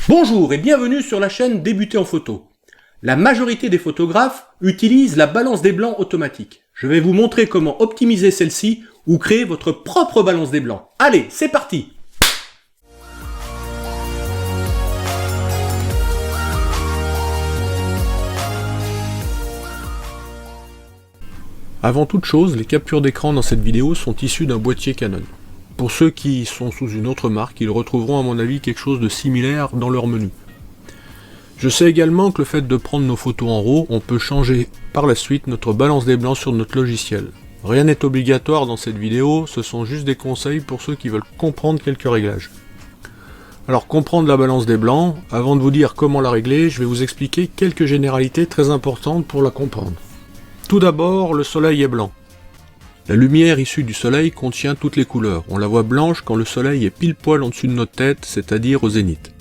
Bonjour et bienvenue sur la chaîne Débuter en photo. La majorité des photographes utilisent la balance des blancs automatique. Je vais vous montrer comment optimiser celle-ci ou créer votre propre balance des blancs. Allez, c'est parti! Avant toute chose, les captures d'écran dans cette vidéo sont issues d'un boîtier Canon. Pour ceux qui sont sous une autre marque, ils retrouveront à mon avis quelque chose de similaire dans leur menu. Je sais également que le fait de prendre nos photos en RAW, on peut changer par la suite notre balance des blancs sur notre logiciel. Rien n'est obligatoire dans cette vidéo, ce sont juste des conseils pour ceux qui veulent comprendre quelques réglages. Alors comprendre la balance des blancs, avant de vous dire comment la régler, je vais vous expliquer quelques généralités très importantes pour la comprendre. Tout d'abord, le soleil est blanc. La lumière issue du soleil contient toutes les couleurs. On la voit blanche quand le soleil est pile poil en dessus de notre tête, c'est-à-dire au zénith.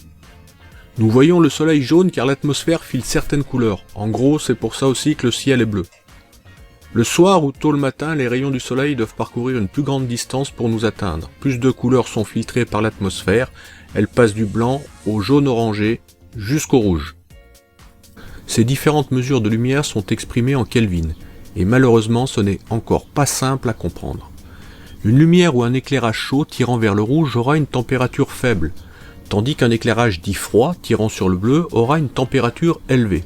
Nous voyons le soleil jaune car l'atmosphère file certaines couleurs. En gros, c'est pour ça aussi que le ciel est bleu. Le soir ou tôt le matin, les rayons du soleil doivent parcourir une plus grande distance pour nous atteindre. Plus de couleurs sont filtrées par l'atmosphère. Elles passent du blanc au jaune orangé jusqu'au rouge. Ces différentes mesures de lumière sont exprimées en Kelvin. Et malheureusement, ce n'est encore pas simple à comprendre. Une lumière ou un éclairage chaud tirant vers le rouge aura une température faible, tandis qu'un éclairage dit froid tirant sur le bleu aura une température élevée.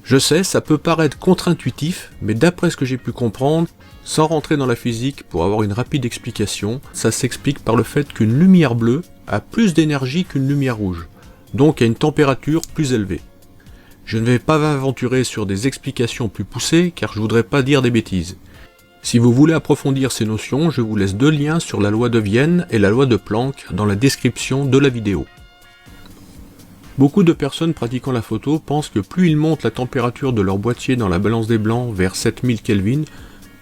Je sais, ça peut paraître contre-intuitif, mais d'après ce que j'ai pu comprendre, sans rentrer dans la physique pour avoir une rapide explication, ça s'explique par le fait qu'une lumière bleue a plus d'énergie qu'une lumière rouge, donc a une température plus élevée. Je ne vais pas m'aventurer sur des explications plus poussées car je voudrais pas dire des bêtises. Si vous voulez approfondir ces notions, je vous laisse deux liens sur la loi de Vienne et la loi de Planck dans la description de la vidéo. Beaucoup de personnes pratiquant la photo pensent que plus ils montent la température de leur boîtier dans la balance des blancs vers 7000 Kelvin,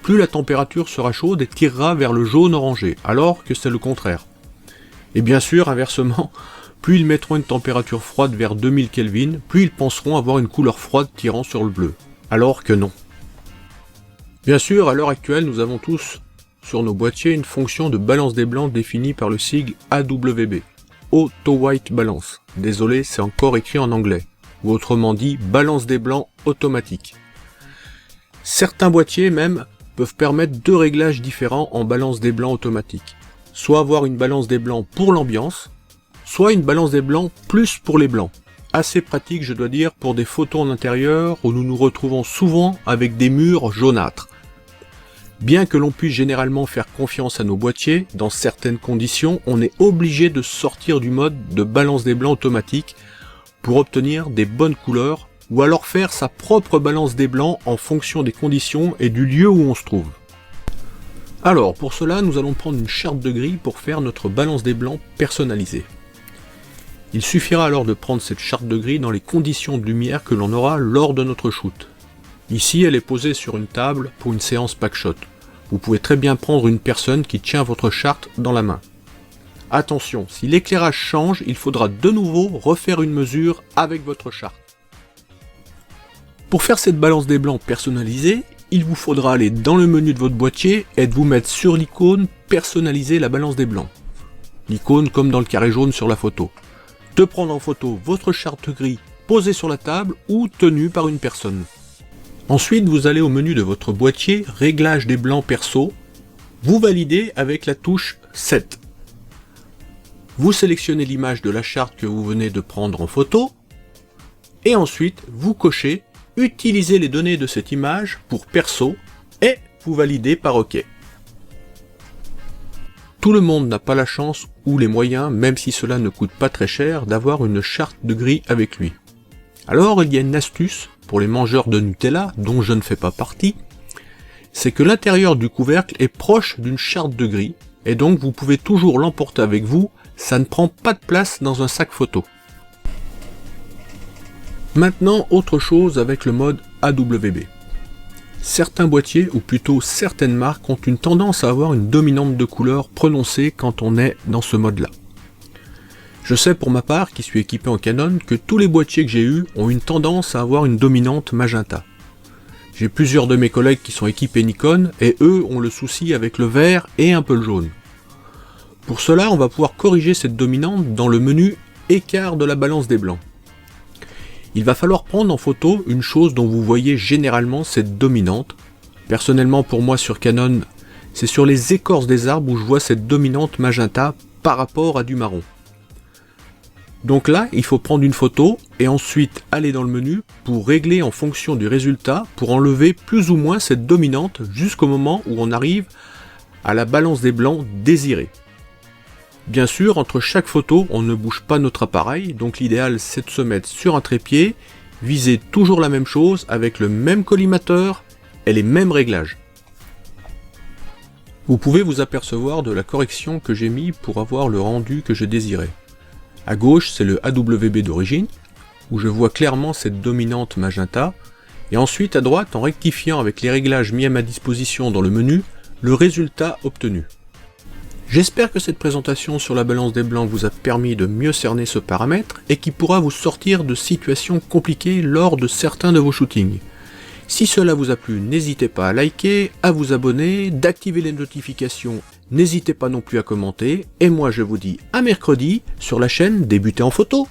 plus la température sera chaude et tirera vers le jaune orangé, alors que c'est le contraire. Et bien sûr, inversement, plus ils mettront une température froide vers 2000 Kelvin, plus ils penseront avoir une couleur froide tirant sur le bleu. Alors que non. Bien sûr, à l'heure actuelle, nous avons tous sur nos boîtiers une fonction de balance des blancs définie par le sigle AWB. Auto White Balance. Désolé, c'est encore écrit en anglais. Ou autrement dit, balance des blancs automatique. Certains boîtiers même peuvent permettre deux réglages différents en balance des blancs automatique. Soit avoir une balance des blancs pour l'ambiance, soit une balance des blancs plus pour les blancs. Assez pratique, je dois dire, pour des photos en intérieur où nous nous retrouvons souvent avec des murs jaunâtres. Bien que l'on puisse généralement faire confiance à nos boîtiers, dans certaines conditions, on est obligé de sortir du mode de balance des blancs automatique pour obtenir des bonnes couleurs, ou alors faire sa propre balance des blancs en fonction des conditions et du lieu où on se trouve. Alors, pour cela, nous allons prendre une charte de grille pour faire notre balance des blancs personnalisée. Il suffira alors de prendre cette charte de grille dans les conditions de lumière que l'on aura lors de notre shoot. Ici, elle est posée sur une table pour une séance packshot. Vous pouvez très bien prendre une personne qui tient votre charte dans la main. Attention, si l'éclairage change, il faudra de nouveau refaire une mesure avec votre charte. Pour faire cette balance des blancs personnalisée, il vous faudra aller dans le menu de votre boîtier et de vous mettre sur l'icône « Personnaliser la balance des blancs ». L'icône comme dans le carré jaune sur la photo. De prendre en photo votre charte gris posée sur la table ou tenue par une personne. Ensuite, vous allez au menu de votre boîtier, réglage des blancs perso, vous validez avec la touche 7. Vous sélectionnez l'image de la charte que vous venez de prendre en photo, et ensuite, vous cochez « Utiliser les données de cette image pour perso » et vous validez par OK. Tout le monde n'a pas la chance ou les moyens, même si cela ne coûte pas très cher, d'avoir une charte de gris avec lui. Alors il y a une astuce pour les mangeurs de Nutella, dont je ne fais pas partie, c'est que l'intérieur du couvercle est proche d'une charte de gris, et donc vous pouvez toujours l'emporter avec vous, ça ne prend pas de place dans un sac photo. Maintenant, autre chose avec le mode AWB. Certains boîtiers, ou plutôt certaines marques, ont une tendance à avoir une dominante de couleur prononcée quand on est dans ce mode-là. Je sais pour ma part, qui suis équipé en Canon, que tous les boîtiers que j'ai eus ont une tendance à avoir une dominante magenta. J'ai plusieurs de mes collègues qui sont équipés Nikon, et eux ont le souci avec le vert et un peu le jaune. Pour cela, on va pouvoir corriger cette dominante dans le menu écart de la balance des blancs. Il va falloir prendre en photo une chose dont vous voyez généralement cette dominante. Personnellement pour moi sur Canon, c'est sur les écorces des arbres où je vois cette dominante magenta par rapport à du marron. Donc là, il faut prendre une photo et ensuite aller dans le menu pour régler en fonction du résultat pour enlever plus ou moins cette dominante jusqu'au moment où on arrive à la balance des blancs désirée. Bien sûr, entre chaque photo, on ne bouge pas notre appareil, donc l'idéal c'est de se mettre sur un trépied, viser toujours la même chose avec le même collimateur et les mêmes réglages. Vous pouvez vous apercevoir de la correction que j'ai mis pour avoir le rendu que je désirais. À gauche, c'est le AWB d'origine, où je vois clairement cette dominante magenta, et ensuite à droite, en rectifiant avec les réglages mis à ma disposition dans le menu, le résultat obtenu. J'espère que cette présentation sur la balance des blancs vous a permis de mieux cerner ce paramètre et qui pourra vous sortir de situations compliquées lors de certains de vos shootings. Si cela vous a plu, n'hésitez pas à liker, à vous abonner, d'activer les notifications, n'hésitez pas non plus à commenter, et moi je vous dis à mercredi sur la chaîne Débuter en photo.